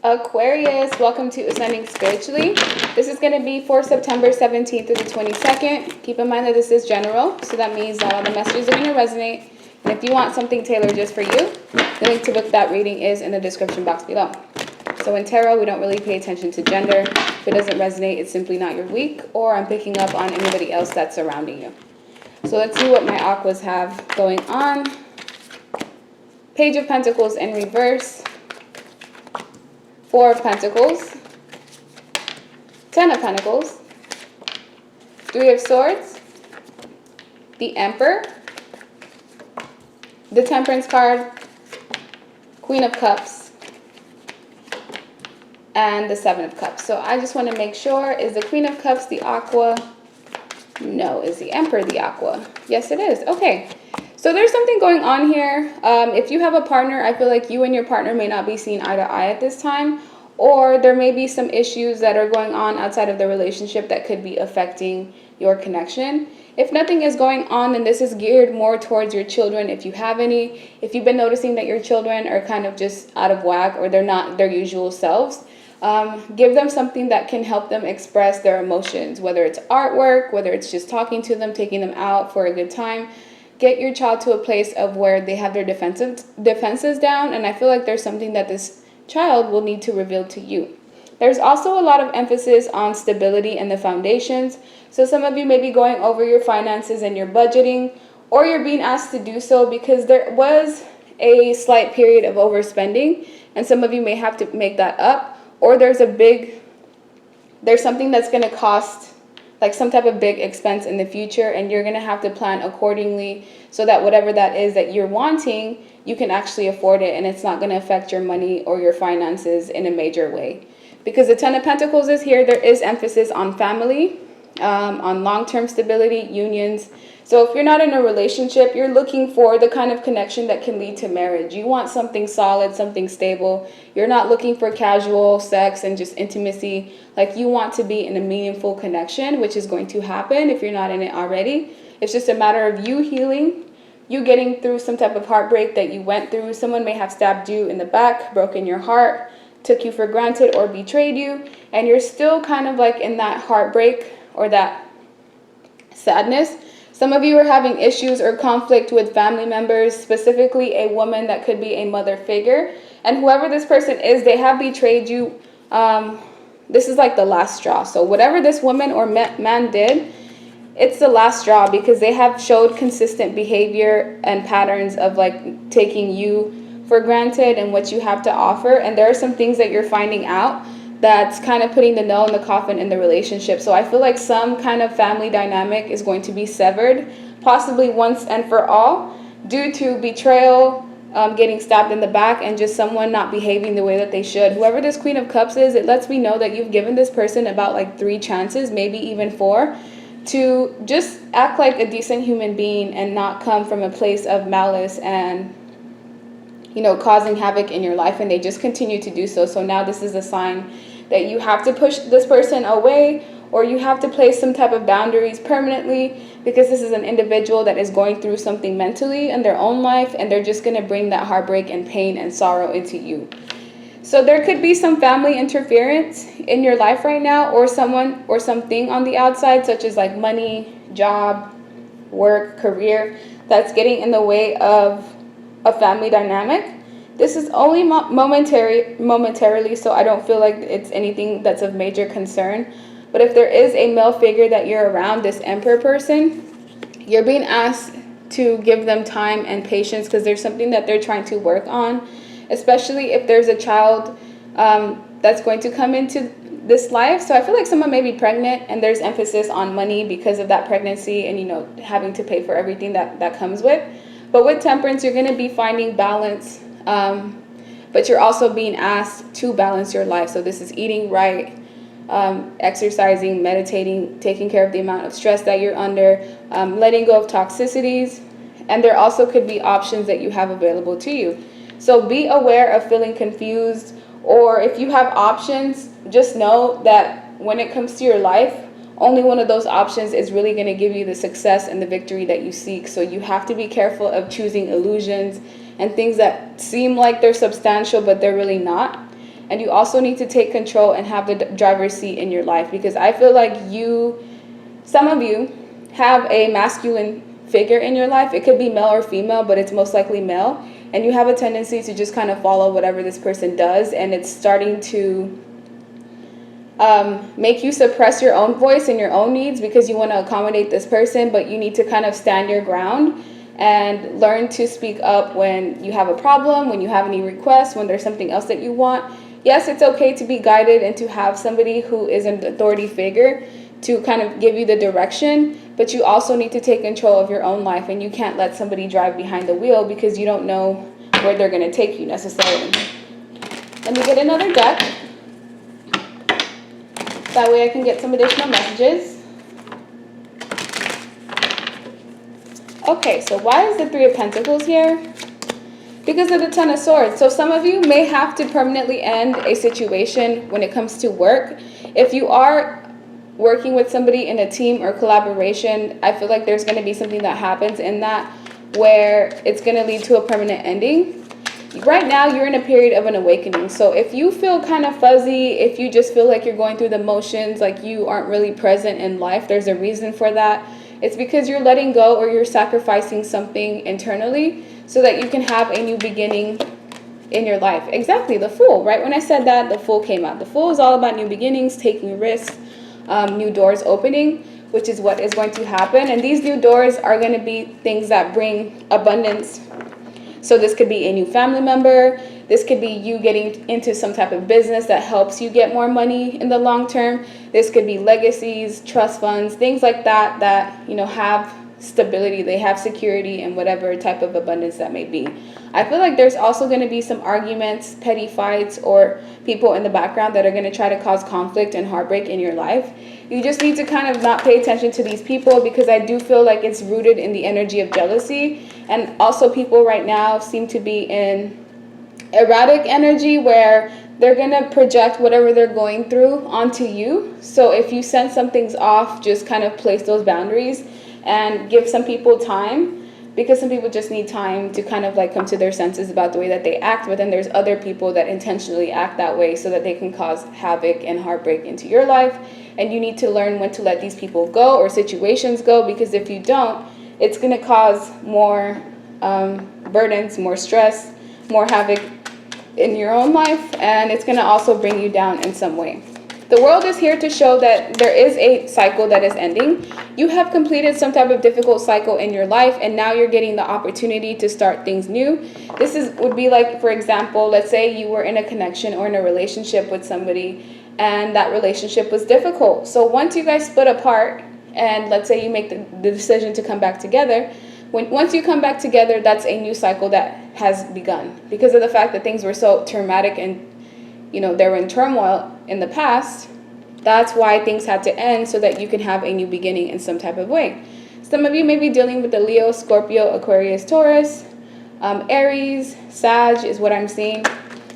Aquarius, welcome to Ascending Spiritually. This is going to be for September 17th through the 22nd. Keep in mind that this is general, so that means not all the messages are going to resonate. And if you want something tailored just for you, the link to book that reading is in the description box below. So in tarot, we don't really pay attention to gender. If it doesn't resonate, it's simply not your week, or I'm picking up on anybody else that's surrounding you. So let's see what my aquas have going on. Page of Pentacles in reverse. Four of Pentacles, 10 of Pentacles, 3 of Swords, the Emperor, the Temperance card, Queen of Cups, and the 7 of Cups. So I just want to make sure, is the Queen of Cups the Aqua? No. Is the Emperor the Aqua? Yes, it is. Okay. So there's something going on here. If you have a partner, I feel like you and your partner may not be seen eye to eye at this time, or there may be some issues that are going on outside of the relationship that could be affecting your connection. If nothing is going on, then this is geared more towards your children, if you have any. If you've been noticing that your children are kind of just out of whack, or they're not their usual selves, give them something that can help them express their emotions, whether it's artwork, whether it's just talking to them, taking them out for a good time. Get your child to a place of where they have their defenses down, and I feel like there's something that this child will need to reveal to you. There's also a lot of emphasis on stability and the foundations. So some of you may be going over your finances and your budgeting, or you're being asked to do so because there was a slight period of overspending, and some of you may have to make that up, or there's something that's going to cost like some type of big expense in the future, and you're going to have to plan accordingly so that whatever that is that you're wanting, you can actually afford it, and it's not going to affect your money or your finances in a major way. Because the 10 of Pentacles is here, there is emphasis on family, on long-term stability, unions. So if you're not in a relationship, you're looking for the kind of connection that can lead to marriage. You want something solid, something stable. You're not looking for casual sex and just intimacy. Like, you want to be in a meaningful connection, which is going to happen if you're not in it already. It's just a matter of you healing, you getting through some type of heartbreak that you went through. Someone may have stabbed you in the back, broken your heart, took you for granted, or betrayed you, and you're still kind of like in that heartbreak or that sadness. Some of you are having issues or conflict with family members, specifically a woman that could be a mother figure. And whoever this person is, they have betrayed you. This is like the last straw. So whatever this woman or man did, it's the last straw, because they have showed consistent behavior and patterns of like taking you for granted and what you have to offer. And there are some things that you're finding out that's kind of putting the nail in the coffin in the relationship. So I feel like some kind of family dynamic is going to be severed, possibly once and for all, due to betrayal, getting stabbed in the back, and just someone not behaving the way that they should. Whoever this Queen of Cups is, it lets me know that you've given this person about like 3 chances, maybe even 4, to just act like a decent human being and not come from a place of malice and, you know, causing havoc in your life, and they just continue to do so. So now this is a sign that you have to push this person away, or you have to place some type of boundaries permanently, because this is an individual that is going through something mentally in their own life, and they're just going to bring that heartbreak and pain and sorrow into you. So there could be some family interference in your life right now, or someone or something on the outside, such as like money, job, work, career, that's getting in the way of a family dynamic. This is only momentarily, so I don't feel like it's anything that's of major concern. But if there is a male figure that you're around, this Emperor person, you're being asked to give them time and patience, because there's something that they're trying to work on, especially if there's a child that's going to come into this life. So I feel like someone may be pregnant, and there's emphasis on money because of that pregnancy, and, you know, having to pay for everything that comes with. But with Temperance, you're going to be finding balance, but you're also being asked to balance your life. So this is eating right, exercising, meditating, taking care of the amount of stress that you're under, letting go of toxicities, and there also could be options that you have available to you. So be aware of feeling confused, or if you have options, just know that when it comes to your life, only one of those options is really going to give you the success and the victory that you seek. So you have to be careful of choosing illusions and things that seem like they're substantial, but they're really not. And you also need to take control and have the driver's seat in your life, because I feel like some of you have a masculine figure in your life. It could be male or female, but it's most likely male. And you have a tendency to just kind of follow whatever this person does, and it's starting to make you suppress your own voice and your own needs because you want to accommodate this person, but you need to kind of stand your ground and learn to speak up when you have a problem, when you have any requests, when there's something else that you want. Yes, it's okay to be guided and to have somebody who is an authority figure to kind of give you the direction, but you also need to take control of your own life, and you can't let somebody drive behind the wheel because you don't know where they're going to take you necessarily. Let me get another deck. That way I can get some additional messages. Okay, so why is the Three of Pentacles here? Because of the Ten of Swords. So some of you may have to permanently end a situation when it comes to work. If you are working with somebody in a team or collaboration, I feel like there's going to be something that happens in that where it's going to lead to a permanent ending. Right now, you're in a period of an awakening. So if you feel kind of fuzzy, if you just feel like you're going through the motions, like you aren't really present in life, there's a reason for that. It's because you're letting go or you're sacrificing something internally so that you can have a new beginning in your life. Exactly, the Fool. Right when I said that, the Fool came out. The Fool is all about new beginnings, taking risks, new doors opening, which is what is going to happen. And these new doors are going to be things that bring abundance. So this could be a new family member. This could be you getting into some type of business that helps you get more money in the long term. This could be legacies, trust funds, things like that that, you know, have stability. They have security and whatever type of abundance that may be. I feel like there's also going to be some arguments, petty fights, or people in the background that are going to try to cause conflict and heartbreak in your life. You just need to kind of not pay attention to these people, because I do feel like it's rooted in the energy of jealousy. And also people right now seem to be in erratic energy where they're going to project whatever they're going through onto you. So if you sense something's off, just kind of place those boundaries and give some people time, because some people just need time to kind of like come to their senses about the way that they act. But then there's other people that intentionally act that way so that they can cause havoc and heartbreak into your life. And you need to learn when to let these people go or situations go, because if you don't, it's going to cause more burdens, more stress, more havoc in your own life, and it's going to also bring you down in some way. The world is here to show that there is a cycle that is ending. You have completed some type of difficult cycle in your life, and now you're getting the opportunity to start things new. Would be like, for example, let's say you were in a connection or in a relationship with somebody, and that relationship was difficult. So once you guys split apart, and let's say you make the decision to come back together, once you come back together, that's a new cycle that has begun. Because of the fact that things were so traumatic and, you know, they were in turmoil in the past, that's why things had to end, so that you can have a new beginning in some type of way. Some of you may be dealing with the Leo, Scorpio, Aquarius, Taurus, Aries, Sag is what I'm seeing.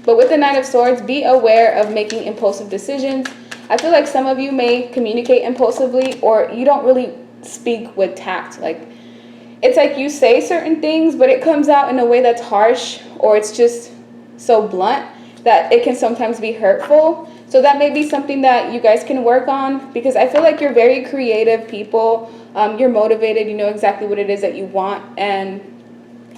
But with the Knight of Swords, be aware of making impulsive decisions. I feel like some of you may communicate impulsively, or you don't really speak with tact. Like, it's like you say certain things, but it comes out in a way that's harsh, or it's just so blunt that it can sometimes be hurtful. So that may be something that you guys can work on, because I feel like you're very creative people. You're motivated. You know exactly what it is that you want, and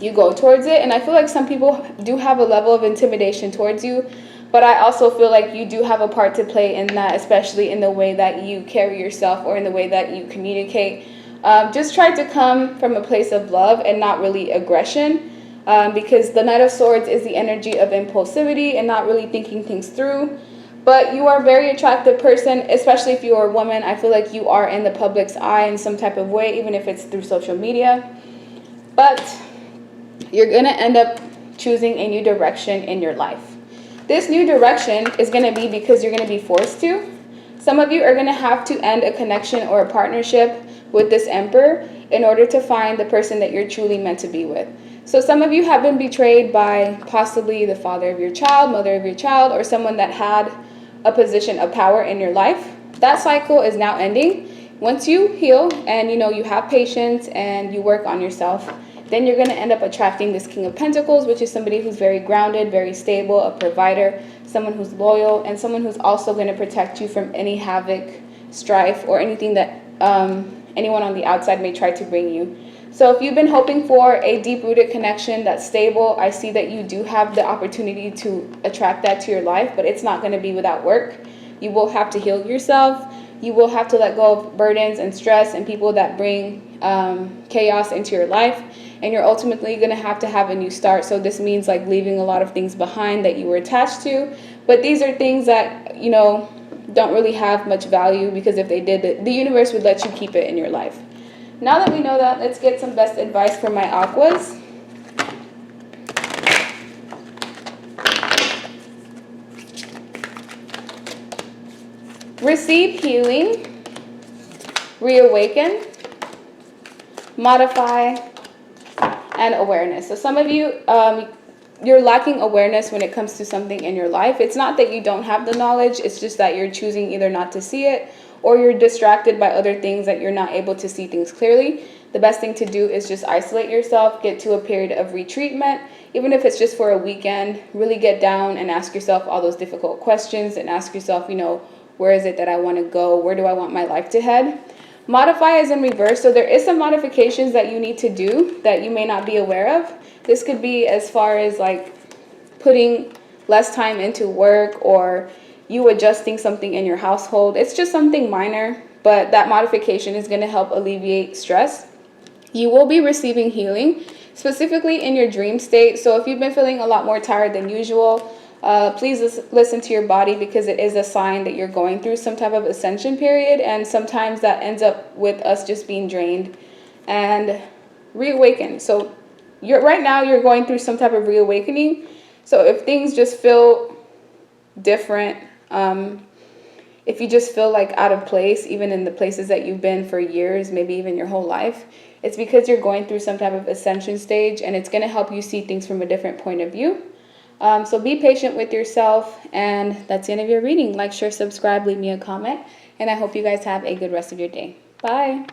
you go towards it. And I feel like some people do have a level of intimidation towards you, but I also feel like you do have a part to play in that, especially in the way that you carry yourself or in the way that you communicate. Just try to come from a place of love and not really aggression, because the Knight of Swords is the energy of impulsivity and not really thinking things through. But you are a very attractive person, especially if you are a woman. I feel like you are in the public's eye in some type of way, even if it's through social media. But you're going to end up choosing a new direction in your life. This new direction is going to be because you're going to be forced to. Some of you are going to have to end a connection or a partnership with this Emperor in order to find the person that you're truly meant to be with. So some of you have been betrayed by possibly the father of your child, mother of your child, or someone that had a position of power in your life. That cycle is now ending. Once you heal and you have patience and you work on yourself, then you're going to end up attracting this King of Pentacles, which is somebody who's very grounded, very stable, a provider, someone who's loyal, and someone who's also going to protect you from any havoc, strife, or anything that anyone on the outside may try to bring you. So if you've been hoping for a deep-rooted connection that's stable, I see that you do have the opportunity to attract that to your life, but it's not going to be without work. You will have to heal yourself. You will have to let go of burdens and stress and people that bring chaos into your life. And you're ultimately going to have a new start. So this means like leaving a lot of things behind that you were attached to. But these are things that, you know, don't really have much value, because if they did, the universe would let you keep it in your life. Now that we know that, let's get some best advice for my Aquas. Receive healing, reawaken, modify, and awareness. So some of you, you're lacking awareness when it comes to something in your life. It's not that you don't have the knowledge, it's just that you're choosing either not to see it, or you're distracted by other things that you're not able to see things clearly. The best thing to do is just isolate yourself, get to a period of retreatment, even if it's just for a weekend. Really get down and ask yourself all those difficult questions and ask yourself, you know, where is it that I want to go? Where do I want my life to head? Modify is in reverse. So there is some modifications that you need to do that you may not be aware of. This could be as far as like putting less time into work, or you adjusting something in your household. It's just something minor, but that modification is going to help alleviate stress. You will be receiving healing, specifically in your dream state. So if you've been feeling a lot more tired than usual, please listen to your body, because it is a sign that you're going through some type of ascension period, and sometimes that ends up with us just being drained and reawakened. So right now you're going through some type of reawakening. So if things just feel different, if you just feel like out of place, even in the places that you've been for years, maybe even your whole life, it's because you're going through some type of ascension stage, and it's going to help you see things from a different point of view. So be patient with yourself, and that's the end of your reading. Like, share, subscribe, leave me a comment, and I hope you guys have a good rest of your day. Bye.